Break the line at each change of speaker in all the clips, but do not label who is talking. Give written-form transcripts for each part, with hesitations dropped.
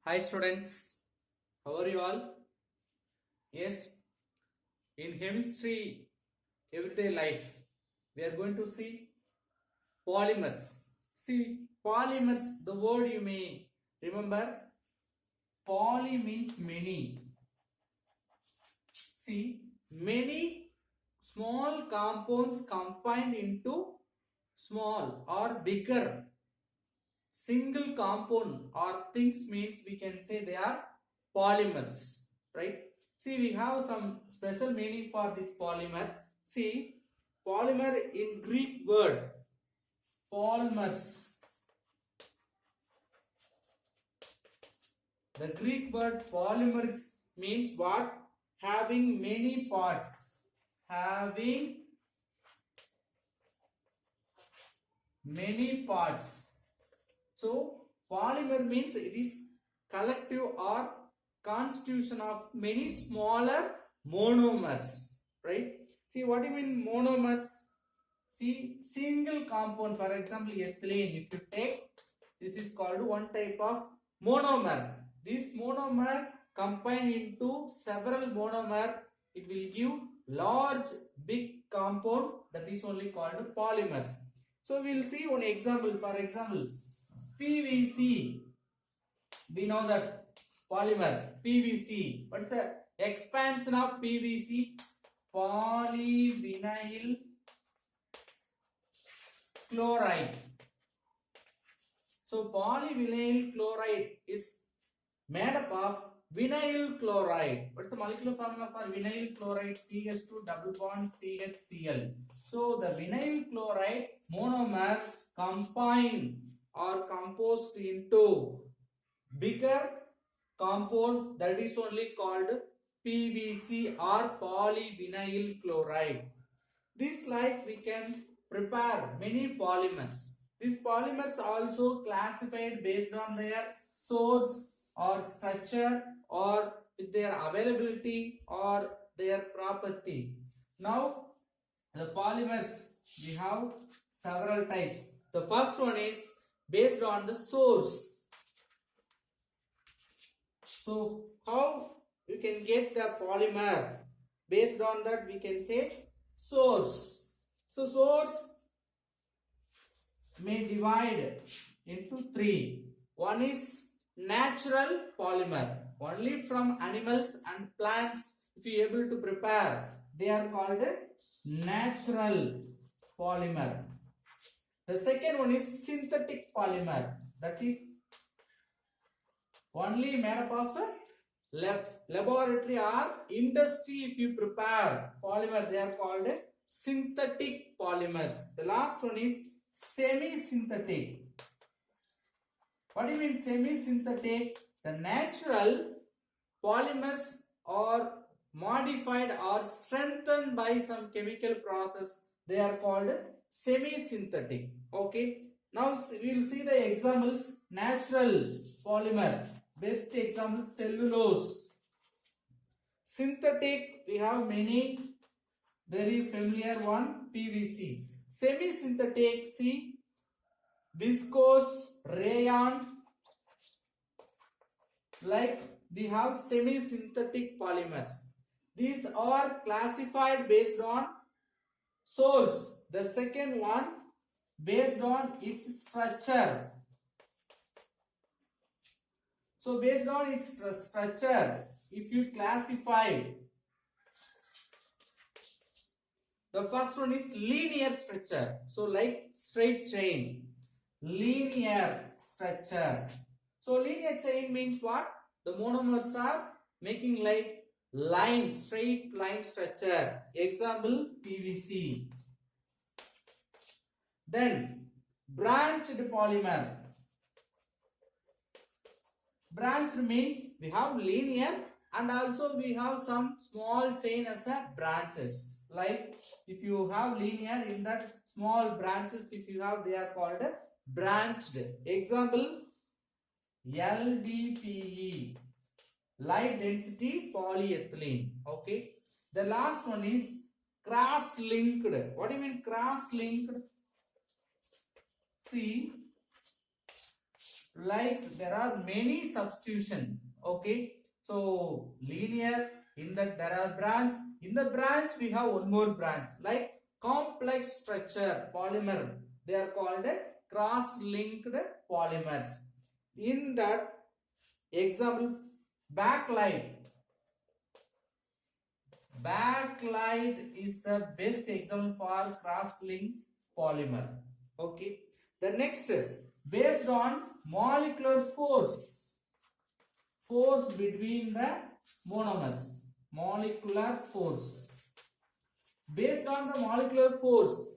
Hi students, how are you all? Yes, in chemistry, everyday life, we are going to see polymers. See, polymers, the word you may remember, poly means many. See, many small compounds combined into small or bigger single compound or things means we can say they are polymers, right? See, we have some special meaning for this polymer. See, polymer in Greek word polymers. The Greek word polymers means what? Having many parts. Having many parts. So polymer means it is collective or constitution of many smaller monomers, right? See, what do you mean monomers? See, single compound, for example, ethylene, if you take, this is called one type of monomer. This monomer combined into several monomer, it will give large big compound, that is only called polymers. So we will see one example. For example, PVC. We know that polymer PVC. What's the expansion of PVC? Polyvinyl chloride. So polyvinyl chloride is made up of vinyl chloride. What's the molecular formula for vinyl chloride? CH2 double bond CHCl. So the vinyl chloride monomer combine or composed into bigger compound, that is only called PVC or polyvinyl chloride. This like we can prepare many polymers. These polymers also classified based on their source or structure or with their availability or their property. Now the polymers, we have several types. The first one is based on the source. So how you can get the polymer? Based on that we can say source. So source may divide into three. One is natural polymer, only from animals and plants if you are able to prepare, they are called natural polymer. The second one is synthetic polymer, that is only made up of laboratory or industry. If you prepare polymer, they are called synthetic polymers. The last one is semi-synthetic. What do you mean semi-synthetic? The natural polymers are modified or strengthened by some chemical process. They are called semi-synthetic. Okay. Now we will see the examples. Natural polymer. Best example cellulose. Synthetic, we have many, very familiar one, PVC. Semi-synthetic, see, viscose, rayon, like we have semi-synthetic polymers. These are classified based on source. The second one based on its structure. So based on its structure, if you classify, the first one is linear structure. So like straight chain, linear structure. So linear chain means what? The monomers are making like line, straight line structure. Example PVC. Then branched polymer. Branched means we have linear and also we have some small chain as a branches. Like if you have linear, in that small branches if you have, they are called branched. Example LDPE, light density polyethylene. Okay. The last one is cross linked. What do you mean cross linked? See, like there are many substitution. Okay, so linear, in that there are branch, in the branch we have one more branch like complex structure polymer, they are called cross linked polymers. In that example, backlight, backlight is the best example for cross linked polymer. Okay, the next, based on molecular force, force between the monomers, molecular force, based on the molecular force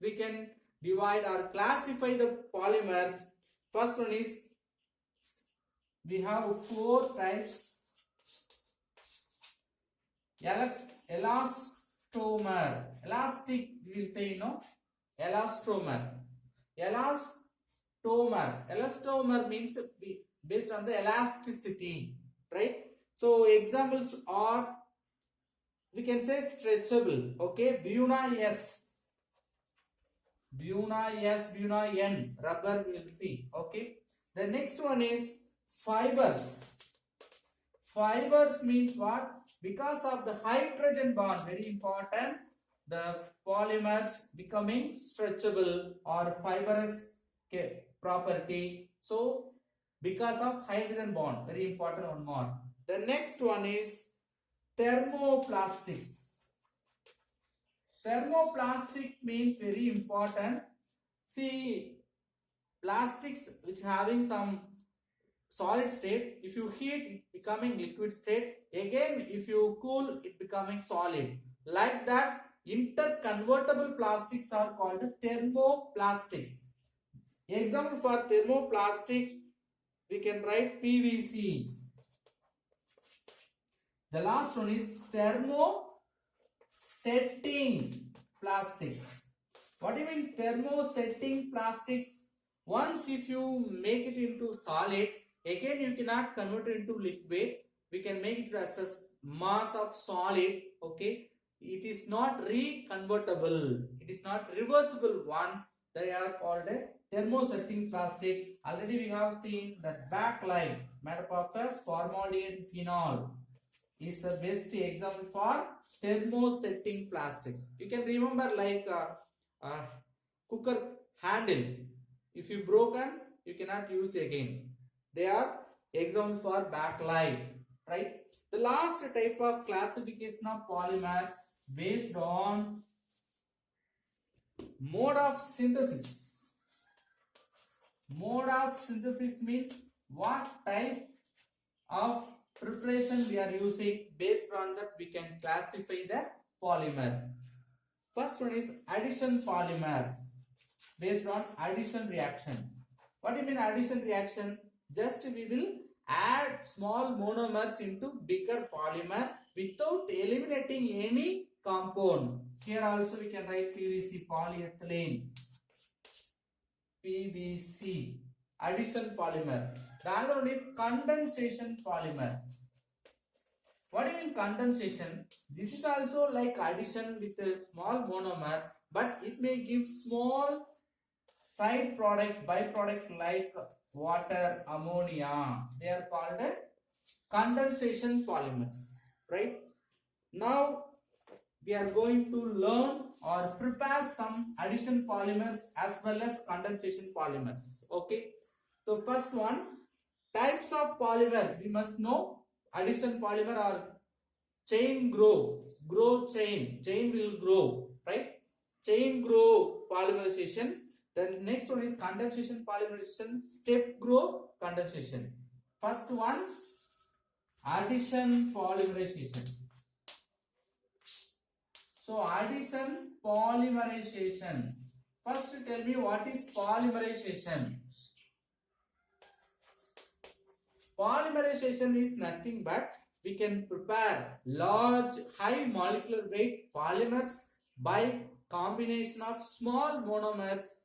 we can divide or classify the polymers. First one is, we have four types. Elastomer, elastic, we will say, elastomer. Elastomer means based on the elasticity, right? So examples are, we can say stretchable. Okay, Buna S, Buna S, Buna N, rubber we will see. Okay, the next one is fibers. Fibers means what? Because of the hydrogen bond, very important, the polymers becoming stretchable or fibrous property. So because of hydrogen bond, very important, one more. The next one is thermoplastics. Thermoplastic means very important. See, plastics which having some solid state, if you heat it becoming liquid state, again if you cool it becoming solid, like that interconvertible plastics are called thermoplastics. Example for thermoplastic, we can write PVC. The last one is thermosetting plastics. What do you mean thermosetting plastics? Once if you make it into solid, again you cannot convert it into liquid. We can make it as a mass of solid. Okay, it is not reconvertible, it is not reversible one. They are called a thermosetting plastic. Already we have seen that backlight made up of a formaldehyde phenol is the best example for thermosetting plastics. You can remember like cooker handle, if you broken you cannot use again. They are example for backlight, right? The last type of classification of polymer based on mode of synthesis. Mode of synthesis means what type of preparation we are using, based on that we can classify the polymer. First one is addition polymer, based on addition reaction. What do you mean addition reaction? Just we will add small monomers into bigger polymer without eliminating any compound. Here also we can write PVC, polyethylene, PVC, addition polymer. The other one is condensation polymer. What do you mean condensation? This is also like addition with a small monomer, but it may give small side product, byproduct like water, ammonia. They are called condensation polymers, right? Now we are going to learn or prepare some addition polymers as well as condensation polymers. Okay, so first one, types of polymer we must know. Addition polymer or chain grow chain will grow, right? Chain grow polymerization. Then next one is condensation polymerization, step grow condensation. First one, addition polymerization. So addition polymerization. First tell me what is polymerization. Polymerization is nothing but we can prepare large high molecular weight polymers by combination of small monomers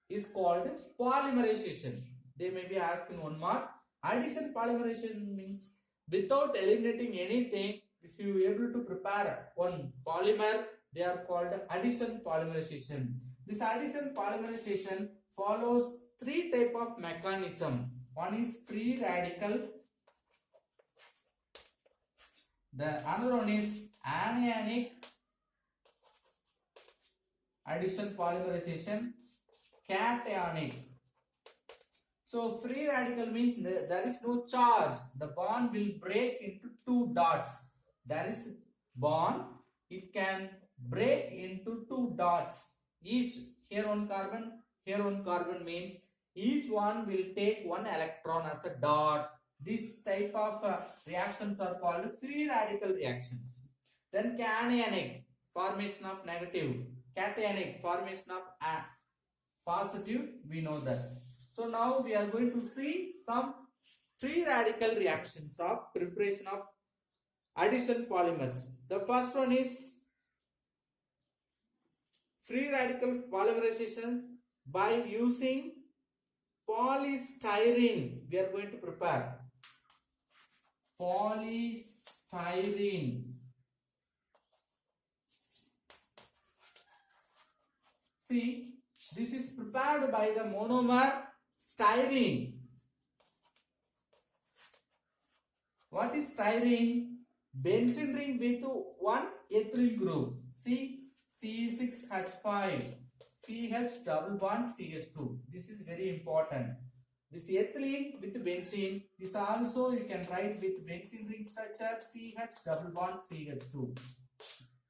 is called polymerization. They may be asked in one mark. Addition polymerization means without eliminating anything, if you are able to prepare one polymer, they are called addition polymerization. This addition polymerization follows three type of mechanism. One is free radical. The another one is anionic addition polymerization, cationic. So free radical means there is no charge. The bond will break into two dots. There is bond. It can break into two dots. Each here one carbon means each one will take one electron as a dot. This type of reactions are called free radical reactions. Then cationic, formation of negative. Cationic, formation of positive. We know that. So now we are going to see some free radical reactions of preparation of addition polymers. The first one is free radical polymerization by using polystyrene. We are going to prepare polystyrene. See, this is prepared by the monomer styrene. What is styrene? Benzene ring with one ethylene group. See, C6H5, CH double bond CH2. This is very important. This ethylene with benzene. This also you can write with benzene ring structure CH double bond CH2.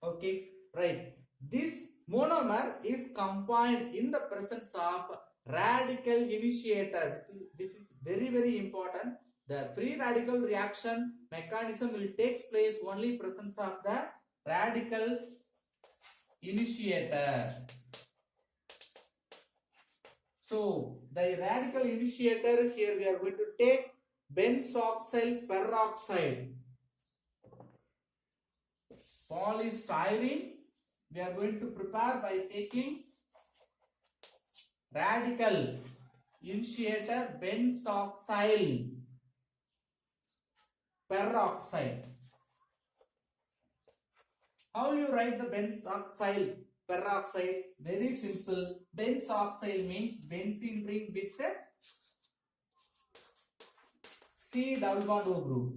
Okay, right. This monomer is combined in the presence of radical initiator. This is very important. The free radical reaction mechanism will take place only presence of the radical initiator. So the radical initiator here we are going to take benzoxyl peroxide, polystyrene. We are going to prepare by taking radical initiator benzoxyl peroxide. How you write the benzoxyl peroxide? Very simple. Benzoxyl means benzene ring with C double bond O group.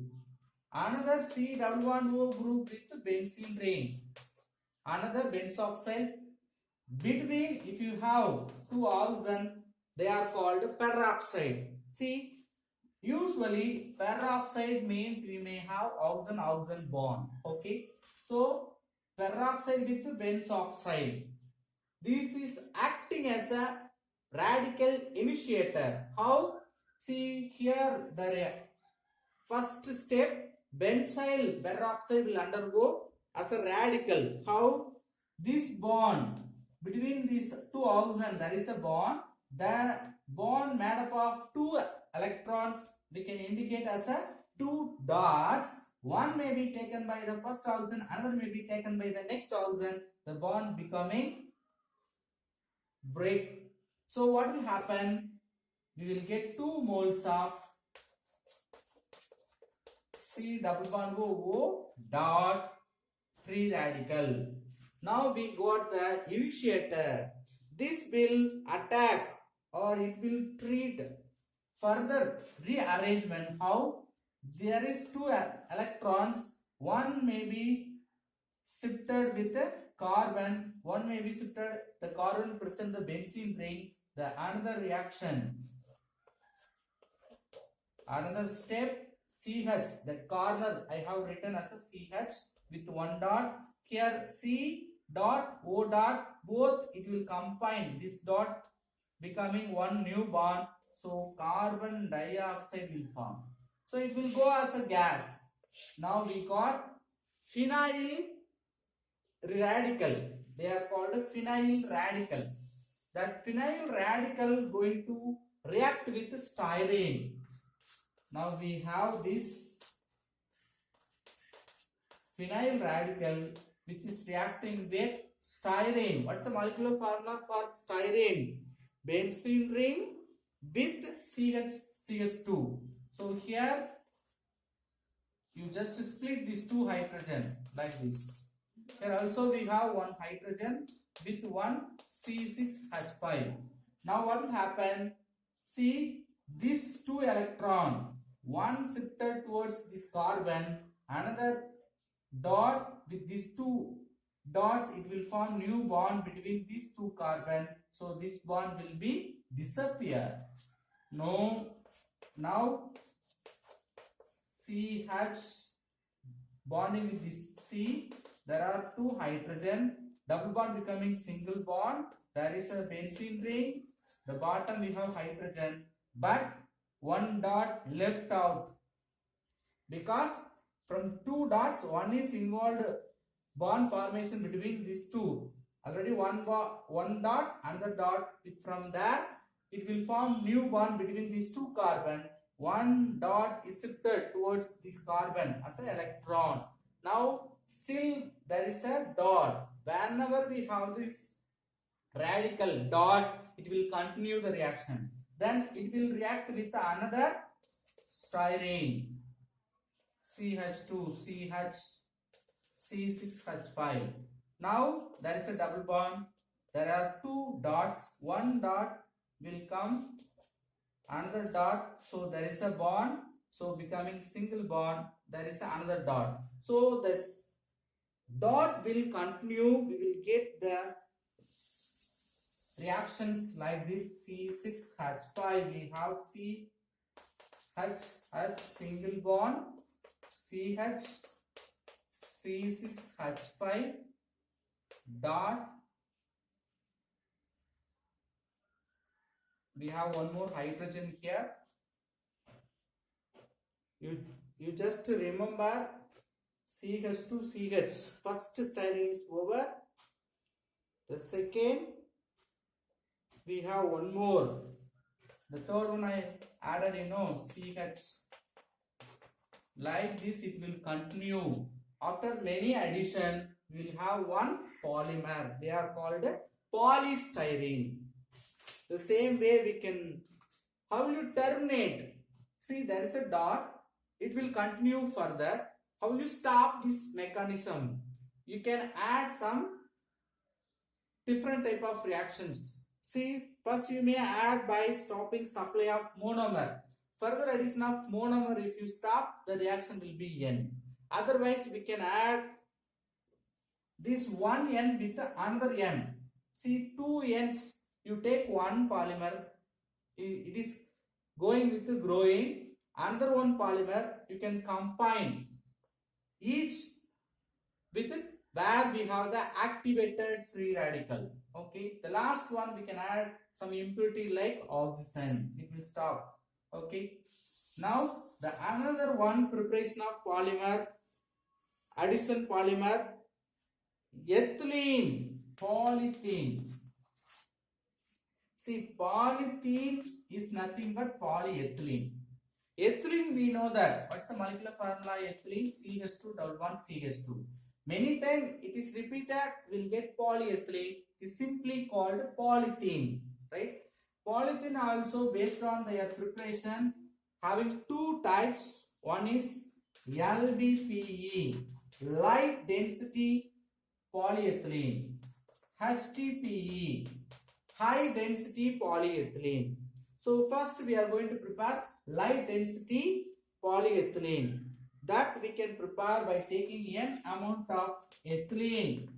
Another C double bond O group with benzene ring. Another benzoxyl. Between, if you have two oxygen, they are called peroxide. See, usually peroxide means we may have oxygen bond. Okay, so peroxide with benzoxyl. This is acting as a radical initiator. How? See here, the first step, benzyl peroxide will undergo as a radical. How? This bond between these two oxygen, there is a bond. The bond made up of two electrons we can indicate as a two dots. One may be taken by the first oxygen, another may be taken by the next oxygen. The bond becoming break. So what will happen? We will get 2 moles of C double bond O dot free radical. Now we got the initiator. This will attack or it will treat further rearrangement. How? There is 2 electrons. One may be shifted with a carbon. One may be shifted. The carbon present the benzene ring. The another reaction. Another step. CH, that corner I have written as a CH with 1 dot. Here C dot O dot, both it will combine, this dot becoming one new bond. So carbon dioxide will form. So it will go as a gas. Now we got phenyl radical. They are called phenyl radical. That phenyl radical going to react with styrene. Now we have this phenyl radical which is reacting with styrene. What's the molecular formula for styrene? Benzene ring with CH2. So here you just split these 2 hydrogen like this. Here also we have 1 hydrogen with 1 C6H5. Now what will happen? See, these two electron, one shifted towards this carbon, another dot with these two dots, it will form new bond between these two carbon. So this bond will be disappear. No, now CH bonding with this C, there are two hydrogen, double bond becoming single bond. There is a benzene ring. The bottom we have hydrogen, but one dot left out because from two dots one is involved bond formation between these two. Already one dot, another dot. From there it will form new bond between these two carbon. One dot is shifted towards this carbon as an electron. Now still there is a dot. Whenever we have this radical dot, it will continue the reaction. Then it will react with another styrene, CH2, CH, C6H5. Now there is a double bond. There are two dots. One dot will come, another dot. So there is a bond. So becoming single bond. There is another dot. So this dot will continue. We will get the reactions like this. C6H5. We have CH single bond. CH C6H5 dot. We have one more hydrogen here. You just remember CH2 CH. First styrene is over. The second we have one more. The third one I added, CH. Like this it will continue. After many addition, we will have one polymer. They are called polystyrene. The same way we can, how will you terminate? See, there is a dot. It will continue further. How will you stop this mechanism? You can add some different type of reactions. See, first you may add by stopping supply of monomer. Further addition of monomer, if you stop, the reaction will be N. Otherwise, we can add this one N with another N. See, two N's. You take one polymer, it is going with growing. Another one polymer, you can combine each with where we have the activated free radical. Okay, the last one we can add some impurity like oxygen. It will stop. Okay, now the another one preparation of polymer, addition polymer, ethylene, polyethylene. See, polyethylene is nothing but polyethylene. Ethylene, we know that. What's the molecular formula? Ethylene, CH2 double bond CH2. Many times it is repeated, we'll get polyethylene. It is simply called polythene, right? Polythene also based on their preparation having two types. One is LDPE, light density polyethylene. HDPE, high density polyethylene. So first we are going to prepare light density polyethylene. That we can prepare by taking n amount of ethylene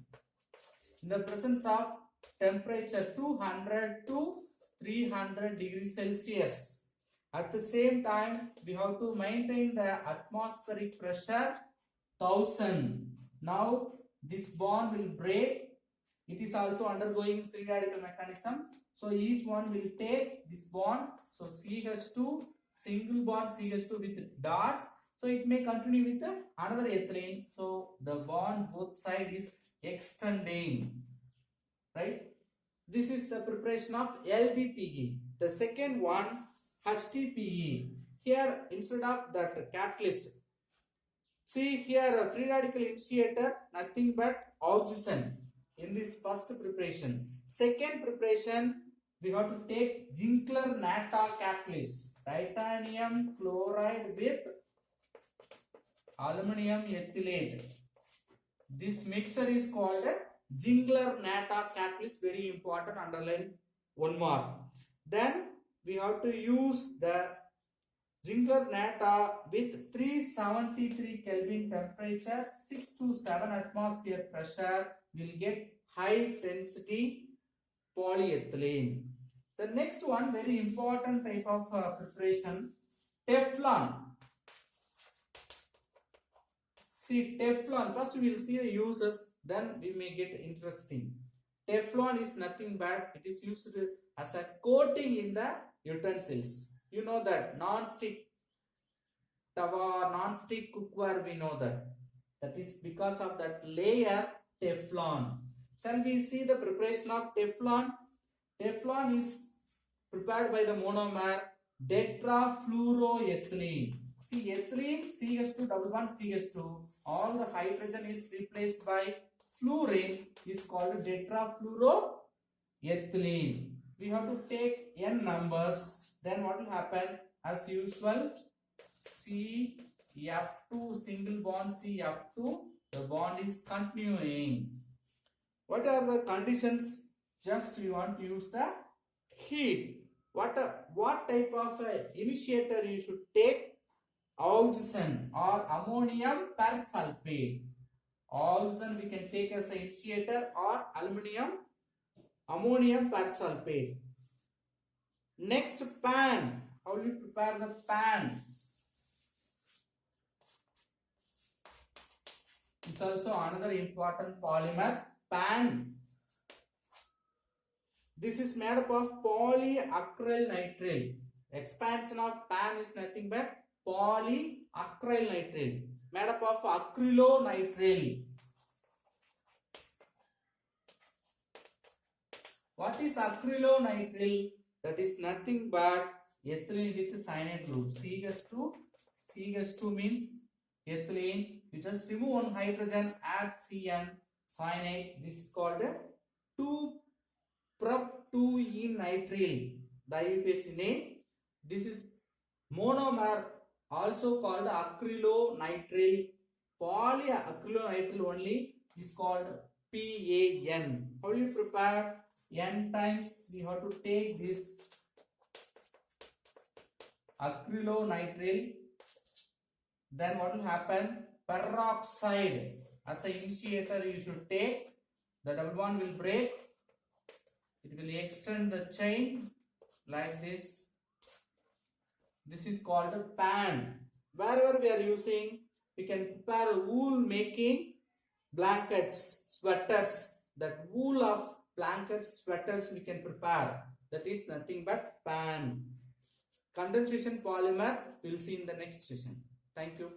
in the presence of temperature 200 to 300 degrees Celsius. At the same time, we have to maintain the atmospheric pressure 1000. Now this bond will break. It is also undergoing free radical mechanism. So each one will take this bond. So CH2, single bond CH2 with dots. So it may continue with another ethylene. So the bond both side is extending. Right? This is the preparation of LDPE. The second one, HDPE. Here instead of that catalyst, see here a free radical initiator, nothing but oxygen in this first preparation. Second preparation, we have to take Zinkler-Natta catalyst, titanium chloride with aluminum ethylate. This mixture is called Zinkler-Natta catalyst. Very important, underline one more. Then we have to use the Ziegler Natta with 373 Kelvin temperature, 6 to 7 atmosphere pressure, will get high density polyethylene. The next one, very important type of preparation, Teflon. See, Teflon, first we will see the uses, then we may get interesting. Teflon is nothing but it is used as a coating in the utensils. You know that non-stick tawa, non-stick cookware, we know that. That is because of that layer Teflon. Shall we see the preparation of Teflon? Teflon is prepared by the monomer tetrafluoroethylene. See, ethylene CH2 double bond CH2, all the hydrogen is replaced by fluorine, is called tetrafluoroethylene. We have to take n numbers, then what will happen? As usual, CF2 single bond CF2, the bond is continuing. What are the conditions? Just we want to use the heat. What type of initiator you should take? Oxygen or ammonium persulfate. Oxygen we can take as an initiator, or ammonium persulfate. Next, pan. How will you prepare the pan? It's also another important polymer, pan. This is made up of polyacrylonitrile. Expansion of pan is nothing but polyacrylonitrile, made up of acrylonitrile. What is acrylonitrile? That is nothing but ethylene with cyanide group. CH2 means ethylene. You just remove one hydrogen, add CN, cyanide. This is called 2-prop-2-enitrile. The IUPAC name. This is monomer, also called acrylonitrile. Polyacrylonitrile only is called PAN. How do you prepare? N times we have to take this acrylonitrile. Then what will happen? Peroxide as an initiator you should take. The double bond will break. It will extend the chain like this. This is called a pan. Wherever we are using, we can prepare wool making blankets, sweaters. That wool of blankets, sweaters we can prepare. That is nothing but pan. Condensation polymer we will see in the next session. Thank you.